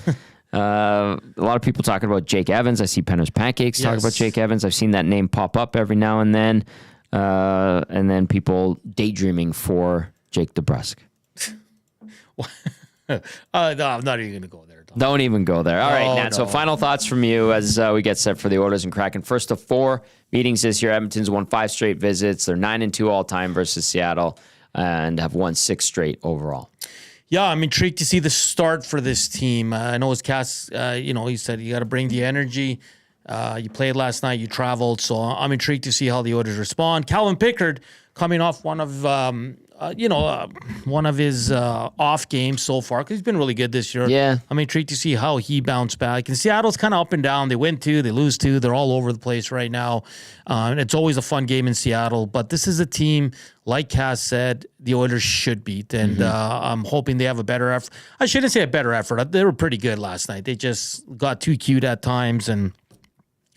A lot of people talking about Jake Evans. I see Penner's Pancakes talk about Jake Evans. I've seen that name pop up every now and then. And then people daydreaming for Jake DeBrusk. No, I'm not even going to go there. Tom. Don't even go there. All right, Nat. No. So final thoughts from you as we get set for the Oilers and Kraken. First of 4 meetings this year, Edmonton's won 5 straight visits. They're 9-2 all-time versus Seattle and have won 6 straight overall. Yeah, I'm intrigued to see the start for this team. I know as Cass, he said you got to bring the energy. You played last night, you traveled, so I'm intrigued to see how the Oilers respond. Calvin Pickard coming off one of one of his off games so far, because he's been really good this year. Yeah. I'm intrigued to see how he bounced back. And Seattle's kind of up and down. They win 2, they lose 2. They're all over the place right now. And it's always a fun game in Seattle. But this is a team, like Cass said, the Oilers should beat. And I'm hoping they have a better effort. I shouldn't say a better effort. They were pretty good last night. They just got too cute at times and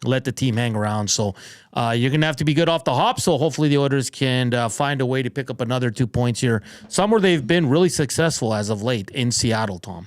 let the team hang around. So you're going to have to be good off the hop. So hopefully the Oilers can find a way to pick up another 2 points here. Somewhere they've been really successful as of late in Seattle, Tom.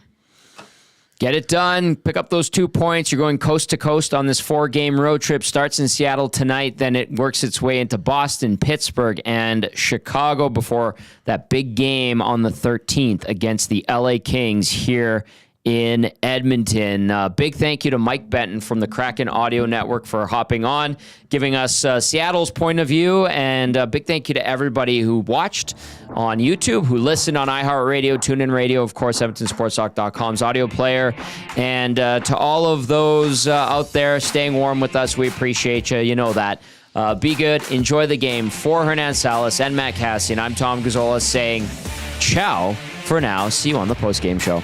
Get it done. Pick up those 2 points. You're going coast to coast on this 4-game road trip. Starts in Seattle tonight. Then it works its way into Boston, Pittsburgh, and Chicago before that big game on the 13th against the LA Kings here in Edmonton. Big thank you to Mike Benton from the Kraken Audio Network for hopping on, giving us Seattle's point of view, and a big thank you to everybody who watched on YouTube, who listened on iHeartRadio, TuneIn Radio, of course, EdmontonSportsTalk.com's audio player, and to all of those out there staying warm with us, we appreciate you. You know that. Be good. Enjoy the game. For Hernan, Salas, and Matt Kassian, I'm Tom Gazzola saying ciao for now. See you on the postgame show.